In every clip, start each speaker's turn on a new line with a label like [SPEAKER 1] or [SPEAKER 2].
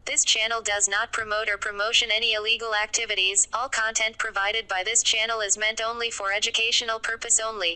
[SPEAKER 1] This channel does not promote or promotion any illegal activities. All content provided by this channel is meant only for educational purpose only.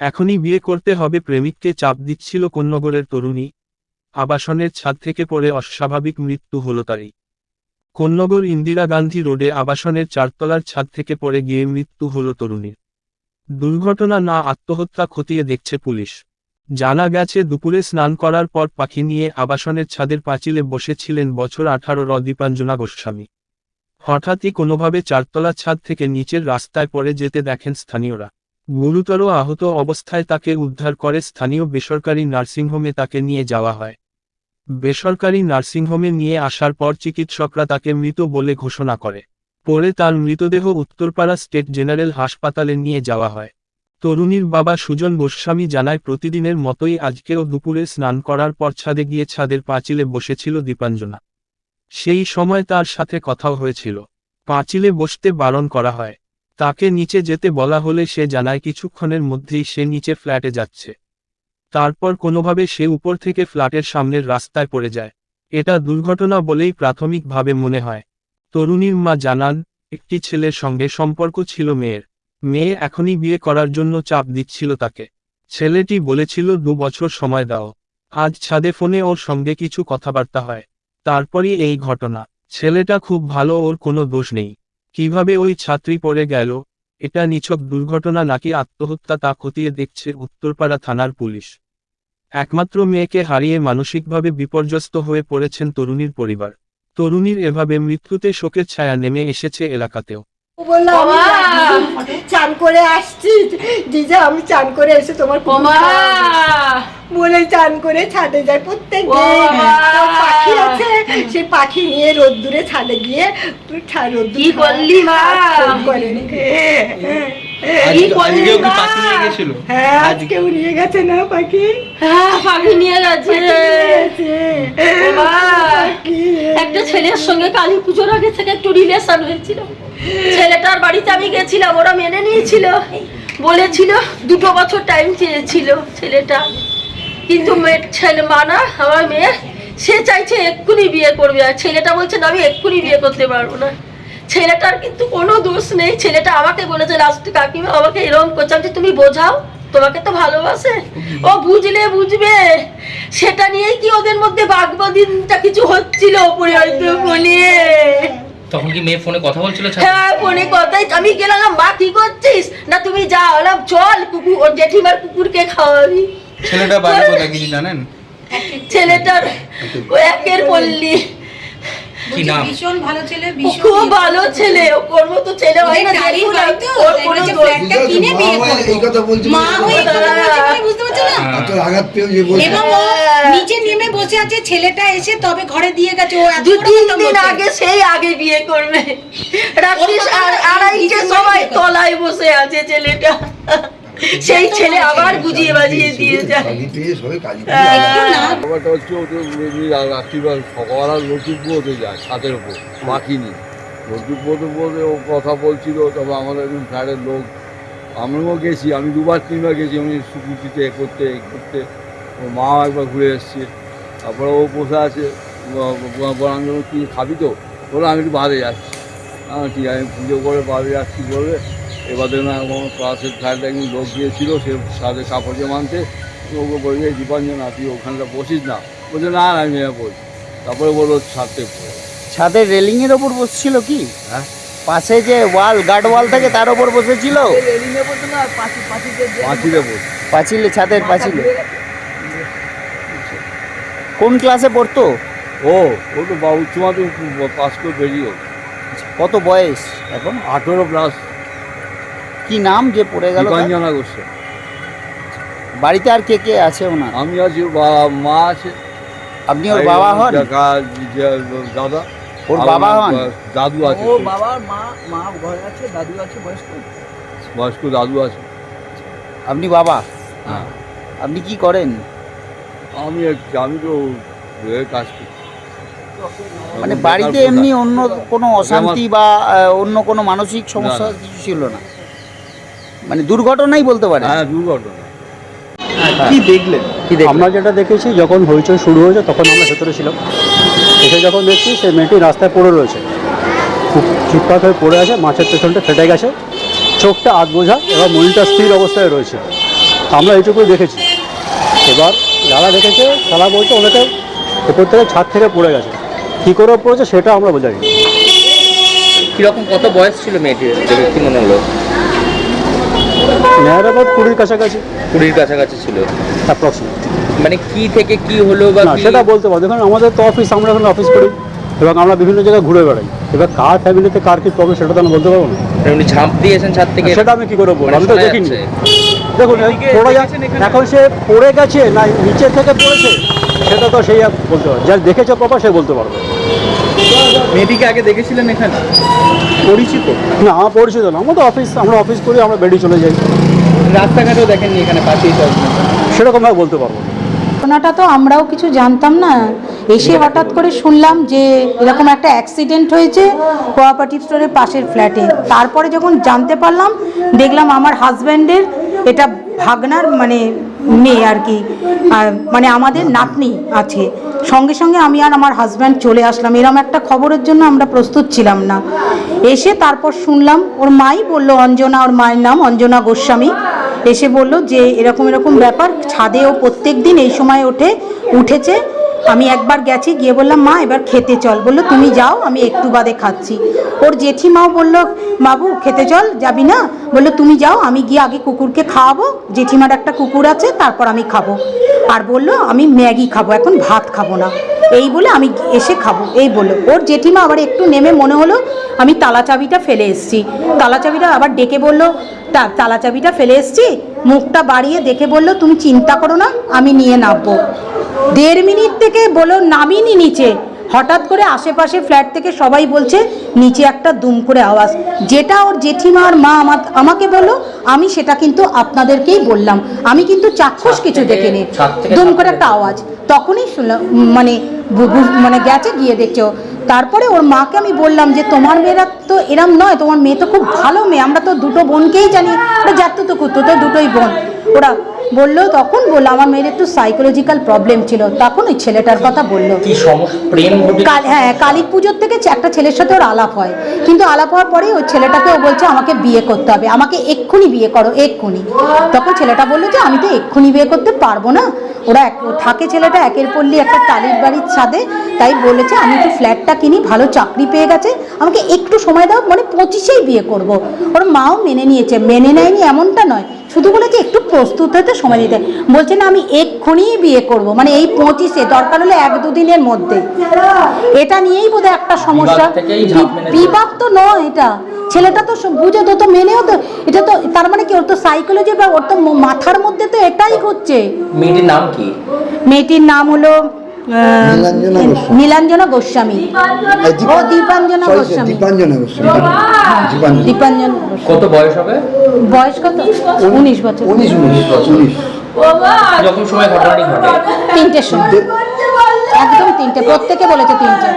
[SPEAKER 2] এখনই বিয়ে করতে হবে প্রেমিককে চাপ দিচ্ছিল কোন্নগরের তরুণী। আবাসনের ছাদ থেকে পড়ে অস্বাভাবিক মৃত্যু হল তারই। কোন্নগর ইন্দিরা গান্ধী রোডে আবাসনের চারতলার ছাদ থেকে পড়ে গিয়ে মৃত্যু হল তরুণীর। দুর্ঘটনা না আত্মহত্যা খতিয়ে দেখছে পুলিশ। জানা গেছে দুপুরে স্নান করার পর পাখি নিয়ে আবাসনের ছাদের পাঁচিলে বসেছিলেন বছর 18 দীপাঞ্জনা গোস্বামী। হঠাৎই কোনোভাবে চারতলা ছাদ থেকে নিচের রাস্তায় পড়ে যেতে দেখেন স্থানীয়রা। গুরুতর আহত অবস্থায় তাকে উদ্ধার করে স্থানীয় বেসরকারি নার্সিংহোমে তাকে নিয়ে যাওয়া হয়। বেসরকারি নার্সিংহোমে নিয়ে আসার পর চিকিৎসকরা তাকে মৃত বলে ঘোষণা করে। পরে তার মৃতদেহ উত্তরপাড়া স্টেট জেনারেল হাসপাতালে নিয়ে যাওয়া হয়। তরুণীর বাবা সুজন গোস্বামী জানায়, প্রতিদিনের মতোই আজকেও দুপুরে স্নান করার পর ছাদে গিয়ে ছাদের পাঁচিলে বসেছিল দীপাঞ্জনা। সেই সময় তার সাথে কথাও হয়েছিল। পাঁচিলে বসতে বারণ করা হয়। তাকে নিচে যেতে বলা হলে সে জানায় কিছুক্ষণের মধ্যেই সে নিচে ফ্ল্যাটে যাচ্ছে। তারপর কোনোভাবে সে উপর থেকে ফ্ল্যাটের সামনের রাস্তায় পড়ে যায়। এটা দুর্ঘটনা বলেই প্রাথমিকভাবে মনে হয়। তরুণীর মা জানান, একটি ছেলের সঙ্গে সম্পর্ক ছিল মেয়ের। মেয়ে এখনই বিয়ে করার জন্য চাপ দিচ্ছিল তাকে। ছেলেটি বলেছিল 2 বছর সময় দাও। আজ ছাদে ফোনে ওর সঙ্গে কিছু কথাবার্তা হয়। তারপরই এই ঘটনা। ছেলেটা খুব ভালো, ওর কোনো দোষ নেই। কিভাবে ওই ছাত্রী পড়ে গেল, এটা নিছক দুর্ঘটনা নাকি আত্মহত্যা তা খতিয়ে দেখছে উত্তরপাড়া থানার পুলিশ। একমাত্র মেয়েকে হারিয়ে মানসিকভাবে বিপর্যস্ত হয়ে পড়েছেন তরুণীর পরিবার। তরুণীর এভাবে মৃত্যুতে শোকের ছায়া নেমে এসেছে এলাকাতেও।
[SPEAKER 3] চান করে আসছি দিজা, আমি চান করে এসে তোমার বলে চান করে ছাদে যায় প্রত্যেক দিন। পাখি আছে, সে পাখি নিয়ে রোদ্দুরে ছাদে গিয়ে
[SPEAKER 4] কি করলি মা?
[SPEAKER 3] হ্যাঁ, আজকে উড়িয়ে গেছে না পাখি?
[SPEAKER 4] হ্যাঁ, পাখি নিয়ে গেছে। একটা ছেলের সঙ্গে কালী পুজোর আগে থেকে একটু রিলেশন হয়েছিল। ছেলেটার বাড়িতে আমি গেছিলাম, ওরা মেনে নিয়েছিল, বলেছিল 2 বছর টাইম চেয়েছিল ছেলেটা। কিন্তু ছেলে মানা আমার মেয়ে, সে চাইছে এক্ষুনি বিয়ে করবে, আর ছেলেটা বলছে না আমি এক্ষুনি বিয়ে করতে পারবো না। ছেলেটার কিন্তু কোনো দোষ নেই। ছেলেটা আমাকে বলেছে লাস্টে, কাকিমা আমাকে এরকম করছে, যে তুমি বোঝাও, তোমাকে তো ভালোবাসে। ও বুঝলে বুঝবে, সেটা নিয়েই কি ওদের মধ্যে বাগবাদিনটা কিছু হচ্ছিল ওপরে হয়তো ফোনে।
[SPEAKER 5] তখন কি মেয়ে ফোনে কথা বলছিল?
[SPEAKER 4] হ্যাঁ, ফোনে কথাই। আমি গেলাম, মা কি করছিস? না তুমি যাও। চল কুকুর, ওর জেঠিমার কুকুরকে খাওয়াবি।
[SPEAKER 5] ছেলেটা বাড়ি কোথায় কিছু জানেন?
[SPEAKER 4] ছেলেটার ও একের পল্লী।
[SPEAKER 5] কি নাম?
[SPEAKER 6] ভীষণ ভালো ছেলে,
[SPEAKER 4] খুব ভালো ছেলে। ওর মতো ছেলে হয় না। ওর কোনো
[SPEAKER 6] ফ্ল্যাটটা কিনে বিয়ে করবে।
[SPEAKER 7] এই কথা বলছি,
[SPEAKER 6] মা হয়ে এই কথা বলছে, তুমি বুঝতে পারছো না?
[SPEAKER 7] এত আঘাত পেয়ে যে বলছে।
[SPEAKER 6] এবং ও নিচে নেমে বসে আছে, ছেলেটা এসে তবে ঘরে দিয়ে গেছে। ও এত
[SPEAKER 4] 2-3 দিন আগে, সেই আগে বিয়ে করবে। রাত্রি 2:30টার সময় তলায় বসে আছে ছেলেটা। সেই ছেলে আবার বুঝিয়ে বাজিয়ে দিয়ে যায়।
[SPEAKER 8] ব্যাপারটা হচ্ছে ওদের রাত্রিবার সকালবেলা লক্ষ্মীপুরতে যায় ছাদের উপর পাখি নিয়ে। লক্ষ্মীপুরতে বলতে ও কথা বলছিল, তবে আমাদের একজন ফ্ল্যাটের লোক, আমিও গেছি, আমি 2-3বার গেছি আমি স্কুটিতে করতে করতে। ওর মা একবার ঘুরে এসছে। তারপরে ও বসে আছে, আমি কি খাবি তো? বলে আমি একটু বাদে যাচ্ছি। ঠিক আছে, আমি পুজো করে বাদে যাচ্ছি বলবে। এবার দেখুন আমার ক্লাসের ফ্ল্যাটে একজন লোক গিয়েছিল, সে সাথে কাপড় জমা আনতে। ওকে বলছে দীপাঞ্জনা তুই ওখানটা বসিস না। বলছে না আমি বলছি। তারপরে বললো ছাদতে
[SPEAKER 9] ছাদের রেলিং এর ওপর বসছিল কি?
[SPEAKER 8] হ্যাঁ,
[SPEAKER 9] পাশে যে ওয়াল, গার্ড ওয়াল থাকে তার ওপর বসেছিল।
[SPEAKER 8] পাঁচিলে বসে,
[SPEAKER 9] পাঁচিলে, ছাদের পাঁচিলে। কোন ক্লাসে পড়তো
[SPEAKER 8] ও তো উচ্চ মাধ্যমিক পাস করে বেরিয়ে।
[SPEAKER 9] কত বয়স এখন?
[SPEAKER 8] 18+।
[SPEAKER 9] কি নাম যে পড়ে গেল?
[SPEAKER 8] দীপাঞ্জনা গোস্বামী।
[SPEAKER 9] বাড়িতে আর কে কে আছে ওনার?
[SPEAKER 8] আমি আছি, মা আছে।
[SPEAKER 9] আপনি ওর বাবা হন?
[SPEAKER 8] দাদা।
[SPEAKER 9] ওর
[SPEAKER 8] আর
[SPEAKER 9] বাবা
[SPEAKER 8] ওনার
[SPEAKER 9] হন?
[SPEAKER 8] দাদু আছে,
[SPEAKER 9] বাবার মা ঘরে আছে, দাদু আছে, বয়স্ক।
[SPEAKER 8] বয়স্ক দাদু আছে।
[SPEAKER 9] আপনি বাবা?
[SPEAKER 8] হ্যাঁ,
[SPEAKER 9] আপনি কি করেন?
[SPEAKER 8] আমি তো কাজ করি।
[SPEAKER 9] মানে বাড়িতে এমনি অন্য কোনো অশান্তি বা অন্য কোনো মানসিক সমস্যা কিছু ছিল না, মানে দুর্ঘটনাই বলতে পারেন?
[SPEAKER 8] হ্যাঁ, দুর্ঘটনা।
[SPEAKER 9] কি দেখলেন?
[SPEAKER 7] আমরা যেটা দেখেছি, যখন হইচই শুরু হয়েছে তখন আমরা ভেতরে ছিলাম। এসে যখন দেখছি সেই মেয়েটি রাস্তায় পড়ে রয়েছে, খুব চিৎপাত হয়ে পড়ে আছে, মাছের পেছনটা ফেটে গেছে, চোখটা আধ বোঝা এবং মনটা স্থির অবস্থায় রয়েছে। আমরা এইটুকুই দেখেছি। এবার যারা দেখেছে তারা বলছে ওনাকে উপর থেকে ছাদ থেকে পড়ে গেছে, কী করে পড়েছে সেটা আমরা বোঝাই।
[SPEAKER 5] কিরকম, কত বয়স ছিল মেয়েটির, কি মনে হলো?
[SPEAKER 7] মেয়েরা বোধ 20-র কাছাকাছি,
[SPEAKER 5] 20-র কাছাকাছি ছিল
[SPEAKER 7] অ্যাপ্রক্সিমেট।
[SPEAKER 5] মানে কি থেকে কি হলো বা
[SPEAKER 7] না
[SPEAKER 5] কি?
[SPEAKER 7] সেটা বলতে পারবো, দেখুন আমাদের তো অফিস, আমরা এখন অফিস করি এবং আমরা বিভিন্ন জায়গায় ঘুরে বেড়াই। এবার কার ফ্যামিলিতে কার কি প্রবলেম সেটা তো আমি বলতে পারবো না।
[SPEAKER 5] উনি ঝাঁপ দিয়েছেন ছাদ থেকে?
[SPEAKER 7] সেটা আমি কি করে বলবো, আমি তো
[SPEAKER 5] শোনা
[SPEAKER 7] দেখিনি।
[SPEAKER 5] যাচ্ছে।
[SPEAKER 7] দেখুন পড়ে যাচ্ছে, এখন সে পড়ে গেছে না নিচে থেকে পড়েছে সেটা তো সেই বলতে পারবে, যার দেখেছে প্রপার সে বলতে পারবে।
[SPEAKER 9] মেয়েটিকে আগে দেখেছিলেন এখানে? পরিচিত?
[SPEAKER 7] না আমার পরিচিত না, আমরা তো আমরা অফিস করি, আমরা বেরিয়ে চলে যাই।
[SPEAKER 9] রাস্তাঘাটেও দেখেননি এখানে পাশেই তো?
[SPEAKER 7] সেরকমভাবে বলতে পারবো না।
[SPEAKER 6] ঘটনাটা তো আমরাও কিছু জানতাম না, এসে হঠাৎ করে শুনলাম যে এরকম একটা অ্যাক্সিডেন্ট হয়েছে কোঅপারেটিভ স্টোরের পাশের ফ্ল্যাটে। তারপরে যখন জানতে পারলাম, দেখলাম আমার হাজব্যান্ডের এটা ভাগনার মানে মেয়ে আর কি, মানে আমাদের নাতনি আছে। সঙ্গে সঙ্গে আমি আর আমার হাজব্যান্ড চলে আসলাম। এরকম একটা খবরের জন্য আমরা প্রস্তুত ছিলাম না। এসে তারপর শুনলাম, ওর মাই বলল, অঞ্জনা, ওর মায়ের নাম অঞ্জনা গোস্বামী, এসে বলল যে এরকম এরকম ব্যাপার, ছাদে ও প্রত্যেক দিন এই সময় উঠেছে। আমি একবার গেছি, গিয়ে বললাম মা এবার খেতে চল, বললো তুমি যাও, আমি একটু বাদে খাচ্ছি। ওর জেঠিমাও বললো বাবু খেতে চল, যাবি না? বললো তুমি যাও, আমি গিয়ে আগে কুকুরকে খাওয়াবো, জেঠিমার একটা কুকুর আছে, তারপর আমি খাবো। আর বললো আমি ম্যাগি খাবো, এখন ভাত খাবো না, এই বলে আমি এসে খাবো, এই বললো। ওর জেঠিমা আবার একটু নেমে মনে হলো আমি তালা চাবিটা ফেলে এসেছি, তালা চাবিটা আবার ডেকে বললো তালা চাবিটা ফেলে এসেছি, মুখটা বাড়িয়ে দেখে বললো তুমি চিন্তা করো না, আমি নিয়ে নামবো। 1.5 মিনিট থেকে বলো নামিনি নিচে, হঠাৎ করে আশেপাশে ফ্ল্যাট থেকে সবাই বলছে নিচে একটা দুম করে আওয়াজ, যেটা ওর জেঠিমা আর মা আমাকে বললো, আমি সেটা কিন্তু আপনাদেরকেই বললাম, আমি কিন্তু চাক্ষুষ কিছু দেখিনি। দুম করে একটা আওয়াজ, তখনই শুনলাম, মানে গেছে গিয়ে দেখছো। তারপরে ওর মাকে আমি বললাম যে তোমার মেয়েরা তো এরম নয়, তোমার মেয়ে তো খুব ভালো মেয়ে, আমরা তো দুটো বোনকেই জানি, ওরা যাত তো করতো, তো দুটোই বোন। ওরা বললো, তখন বললো আমার মেয়ের একটু সাইকোলজিক্যাল প্রবলেম ছিল, তখন ওই ছেলেটার কথা বললো।
[SPEAKER 5] কি সমস্যা, প্রেম ঘটেছে?
[SPEAKER 6] হ্যাঁ, কালী পুজোর থেকে একটা ছেলের সাথে ওর আলাপ হয়, কিন্তু আলাপ হওয়ার পরে ওই ছেলেটাকে ও বলছে আমাকে বিয়ে করতে হবে, আমাকে এক্ষুনি বিয়ে করো, এক্ষুনি। তখন ছেলেটা বললো যে আমি তো এক্ষুনি বিয়ে করতে পারবো না, ওরা থাকে ছেলেটা একের পল্লী একটা টালির বাড়ির ছাদে, তাই বলেছে আমি একটু ফ্ল্যাটটা কিনি, ভালো চাকরি পেয়ে গেছে, আমাকে একটু সময় দাও, মানে 25-এই বিয়ে করব। ওর মাও মেনে নিয়েছে, মেনে নেয়নি এমনটা নয়, শুধু বলেছে একটু প্রস্তুত হতে সময় দিতে, বলছে না আমি এক্ষুনি বিয়ে করব, মানে এই 25-এ, দরকার হলে 1-2 দিনের মধ্যে। এটা নিয়েই বোধহয় একটা সমস্যা, বিবাদ তো নয় এটা, ছেলেটা তো বুঝে তো মেনেও তো, এটা তো তার মানে কি ওর তো সাইকোলজি বা ওর তো মাথার মধ্যে তো এটাই হচ্ছে।
[SPEAKER 5] মেয়েটির নাম কি?
[SPEAKER 6] মেয়েটির নাম হলো নীলাঞ্জনা গোস্বামী, ও দীপাঞ্জনা গোস্বামী, দীপাঞ্জন।
[SPEAKER 5] কত বয়স হবে?
[SPEAKER 6] বয়স কত? 19 বছর।
[SPEAKER 8] 19 বছর।
[SPEAKER 5] যখন সময় ঘটনাটি ঘটে?
[SPEAKER 6] 3টের সময়, একদম 3টে, প্রত্যেকে বলেছে 3টে।